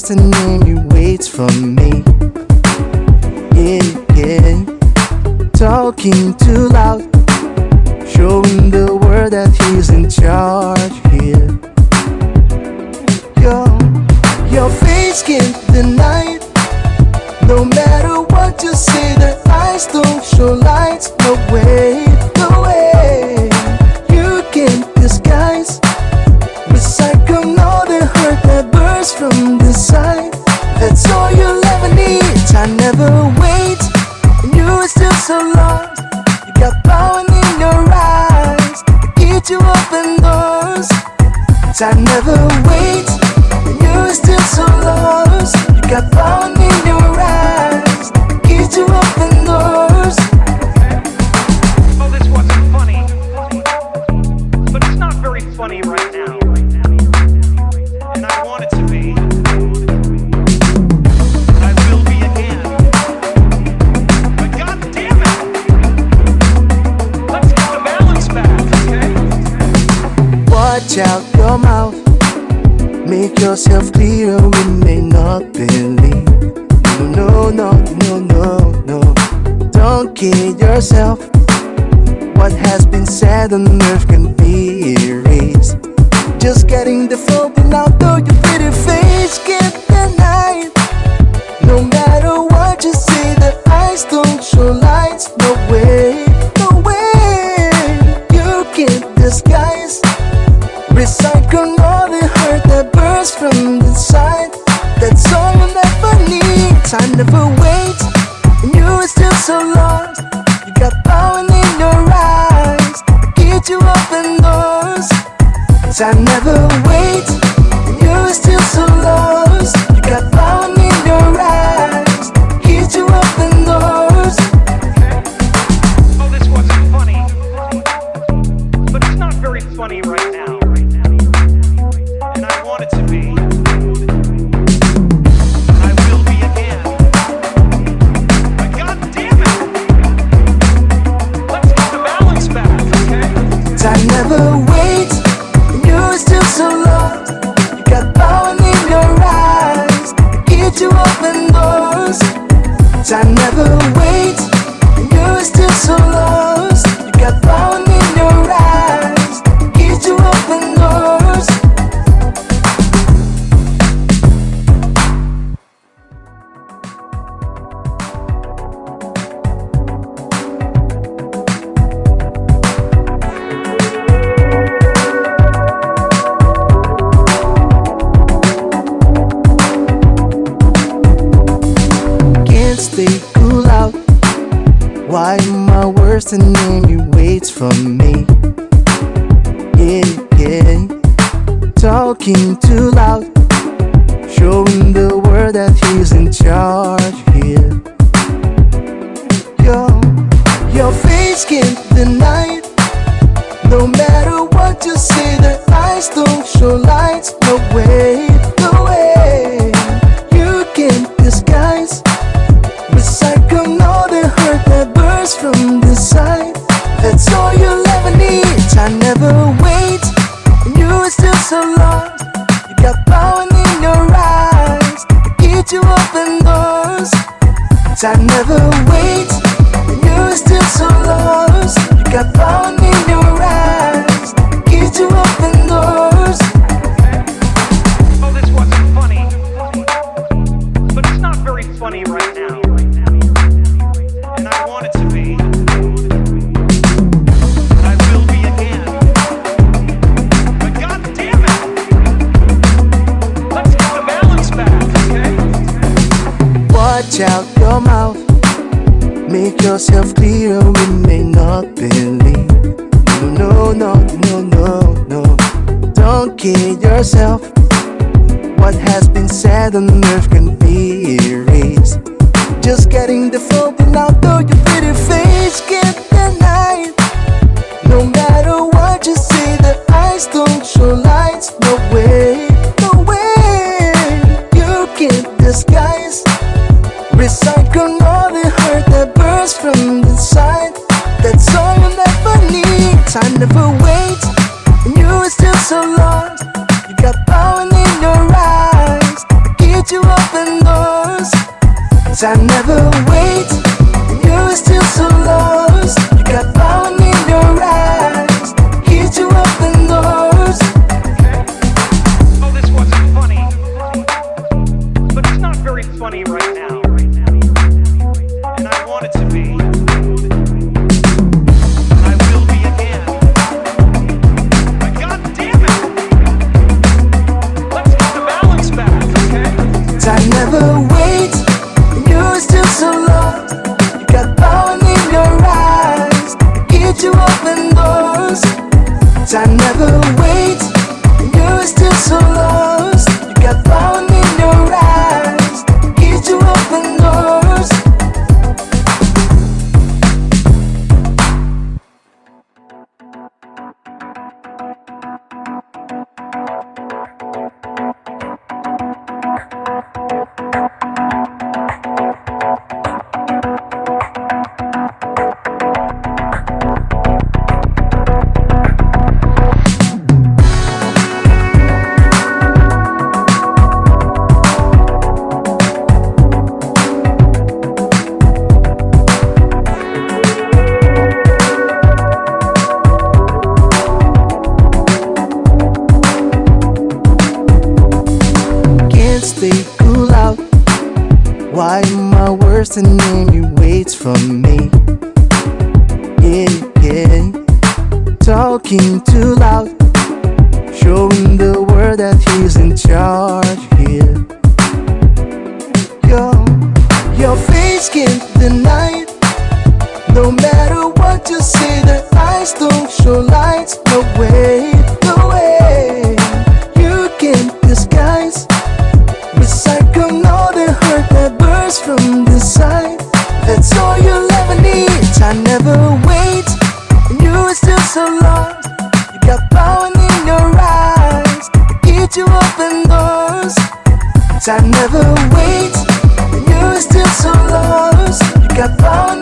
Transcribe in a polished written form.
worst enemy waits for me. Yeah, yeah. Talking too loud, showing the world that he's in charge here. Your face can't deny it. No matter what you say, the eyes don't show lights. No way, no way. You can't disguise, recycle all the hurt that bursts from the side. That's all you'll ever need. I never wait, and you are still so lost. You got power in your eyes to keep you open doors. I never wait, and you are still so lost. You got power in your eyes to keep you open doors. Oh, this wasn't funny, but it's not very funny right now, and I want it to be. I will be again. But God damn it, let's get the balance back, okay? Watch out your mouth, make yourself clear. We may not believe. No, no, no, no, no. Don't kid yourself. What has been said on earth can be erased. Just getting the phone out, though your pretty face can't deny it. No matter what you say, the eyes don't show lights. No way, no way. You can't disguise, recycle all the hurt that bursts from the side. That's all you'll ever need. I never wait, and you are still so lost. You got power in your eyes to keep you open doors. I never wait, and you are still so lost. You got power in your eyes to keep you open doors. Oh, this wasn't funny, but it's not very funny right now, and I want it to be. I will be again. But God damn it, let's get the balance back, okay? I never wait, and you are still so lost. You got power in your eyes to keep you open doors. I never wait, and you are still so lost. You got power in your eyes to keep you open doors. Can't stay cool out. Why my worst enemy waits for me? Yeah, yeah. Talking too loud, showing the world that he's in charge here. Your face can't deny it. No matter what you say, the eyes don't show lights. No way, no way. You can't disguise, recycle all the hurt that bursts from the side. That's all you'll ever need. I never wait, and you are still so lost. You got power in your eyes to keep you open doors. I never wait, and you are still so lost. You got power in your eyes to keep you open doors. Oh, this wasn't funny, but it's not very funny right now, and I want it to be. I will be again. But God damn it, let's get the balance back, okay? Watch out your mouth, make yourself clear. We may not believe. No, no, no, no, no. Don't kid yourself. What has been said on earth can be erased. Just getting the phone out, though your pretty face can't deny it. No matter what you say, the eyes don't show lights. No way, no way. You can't disguise, recycle all the hurt that bursts from the side. That's all you'll ever need. I never wait, and you are still so lost. You got power in your eyes to keep you open doors. Time never waits, and you're still so lost. You got power in your eyes, keeps you open doors. Oh, this wasn't funny, but it's not very funny right now. And I want it to be. And I will be again. But God damn it! Let's get the balance back, okay? Time never waits, and you're still so lost. You got power in your eyes, keeps you open doors. Time never waits, and you're still so lost. You got power in your eyes, keeps you open doors. Can't stay cool out. Why am I worse than him? He waits for me. Yeah. Talking too loud, showing the world that he's in charge here. Your face can't deny it. No matter what you say, the eyes don't show lights. No way, no way. You can't disguise. Recycle all the hurt that bursts from the side. That's all you'll ever need. Time never waits, and you're still so lost. You got power in your eyes, it keeps you open doors. Time never waits, and you're still so lost. You got power